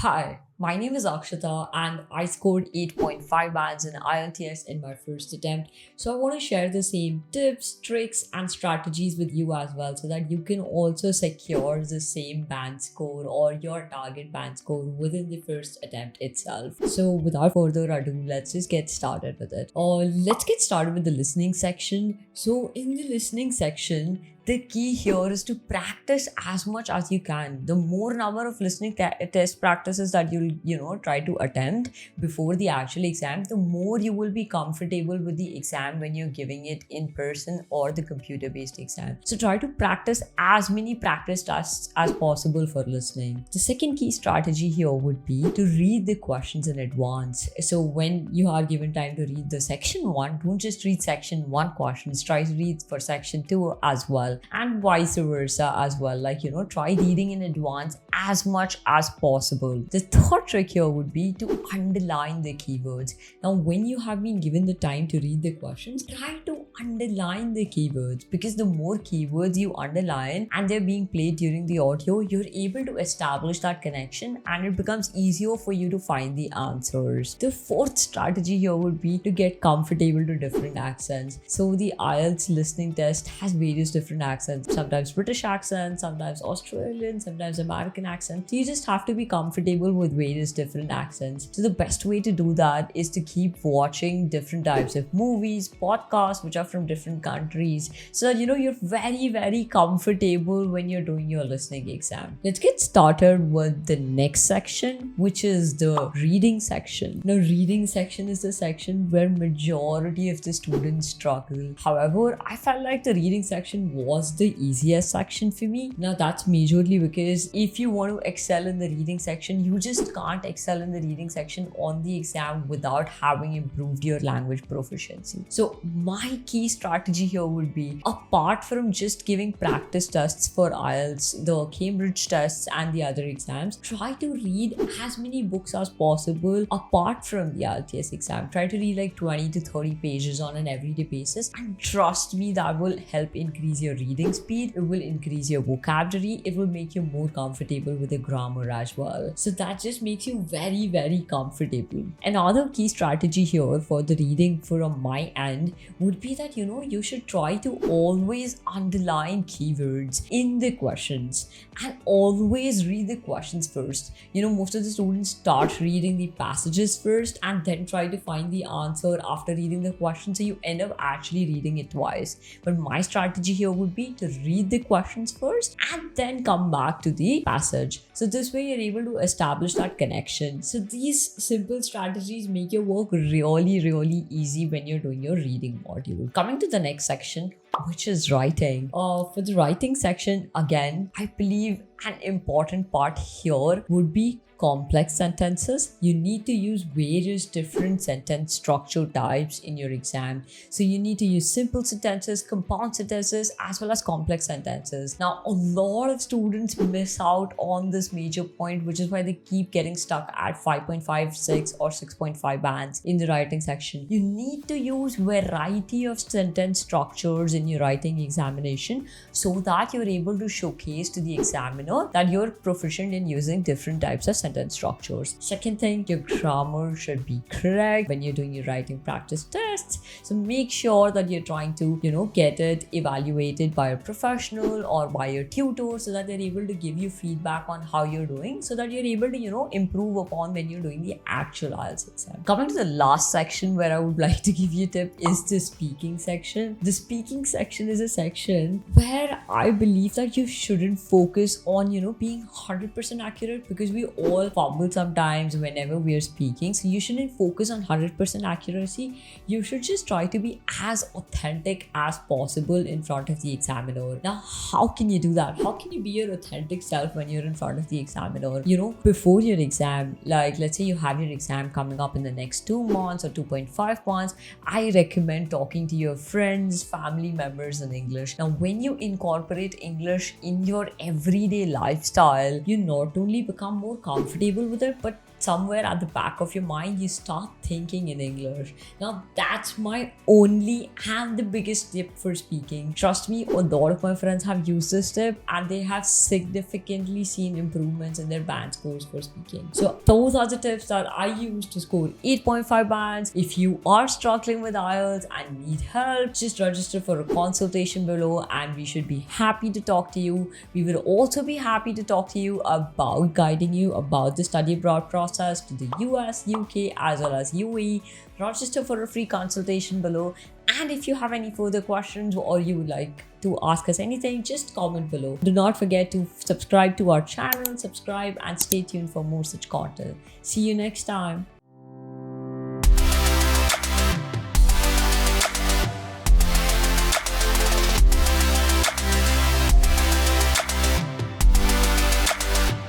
Hi, my name is Akshata and I scored 8.5 bands in IELTS in my first attempt. So I want to share the same tips, tricks, and strategies with you as well so that you can also secure the same band score or your target band score within the first attempt itself. So without further ado, let's just get started with it. Let's get started with the listening section. So in the listening section, the key here is to practice as much as you can. The more number of listening test practices that you'll try to attempt before the actual exam, the more you will be comfortable with the exam when you're giving it in person or the computer based exam. So try to practice as many practice tests as possible for listening. The second key strategy here would be to read the questions in advance. So when you are given time to read the section 1, don't just read section 1 questions, try to read for section 2 as well, and vice versa as well. Try reading in advance as much as possible. The third trick here would be to underline the keywords. Now, when you have been given the time to read the questions, try to underline the keywords, because the more keywords you underline and they're being played during the audio, you're able to establish that connection and it becomes easier for you to find the answers. The fourth strategy here would be to get comfortable to different accents. So the IELTS listening test has various different accents, sometimes British accents, sometimes Australian, sometimes American accents. So you just have to be comfortable with various different accents. So the best way to do that is to keep watching different types of movies, podcasts which are from different countries, so that you're very comfortable when you're doing your listening exam. Let's get started with the next section, which is the reading section. Now, reading section is the section where majority of the students struggle. However, I felt like the reading section was the easiest section for me. Now, that's majorly because if you want to excel in the reading section, you just can't excel in the reading section on the exam without having improved your language proficiency. So my key strategy here would be, apart from just giving practice tests for IELTS, the Cambridge tests and the other exams, try to read as many books as possible apart from the IELTS exam. Try to read like 20 to 30 pages on an everyday basis, and trust me, that will help increase your reading speed, it will increase your vocabulary, it will make you more comfortable with the grammar as well. So that just makes you very comfortable. Another key strategy here for the reading from my end would be that you should try to always underline keywords in the questions and always read the questions first. Most of the students start reading the passages first and then try to find the answer after reading the question, so you end up actually reading it twice. But my strategy here would be to read the questions first and then come back to the passage. So this way you're able to establish that connection. So these simple strategies make your work really easy when you're doing your reading module. Coming to the next section, which is writing. For the writing section, again, I believe an important part here would be complex sentences. You need to use various different sentence structure types in your exam. So you need to use simple sentences, compound sentences, as well as complex sentences. Now, a lot of students miss out on this major point, which is why they keep getting stuck at 5.5, 6 or 6.5 bands in the writing section. You need to use variety of sentence structures in your writing examination so that you're able to showcase to the examiner that you're proficient in using different types of sentence structures. Second thing, your grammar should be correct when you're doing your writing practice tests. So make sure that you're trying to, get it evaluated by a professional or by your tutor, so that they're able to give you feedback on how you're doing, so that you're able to, improve upon when you're doing the actual IELTS exam. Coming to the last section where I would like to give you a tip is the speaking section. The speaking section is a section where I believe that you shouldn't focus on, being 100% accurate, because we all fumble sometimes whenever we are speaking. So you shouldn't focus on 100% accuracy. You should just try to be as authentic as possible in front of the examiner. Now, how can you do that? How can you be your authentic self when you're in front of the examiner? Before your exam, like let's say you have your exam coming up in the next 2 months or 2.5 months, I recommend talking to your friends, family members in English. Now, when you incorporate English in your everyday lifestyle, you not only become more comfortable with it, but somewhere at the back of your mind, you start thinking in English. Now, that's my only and the biggest tip for speaking. Trust me, a lot of my friends have used this tip and they have significantly seen improvements in their band scores for speaking. So those are the tips that I use to score 8.5 bands. If you are struggling with IELTS and need help, just register for a consultation below and we should be happy to talk to you. We will also be happy to talk to you about guiding you about the study abroad process to the US, UK as well as UAE. Register for a free consultation below, and if you have any further questions or you would like to ask us anything, just comment below. Do not forget to subscribe to our channel, subscribe and stay tuned for more such content. See you next time.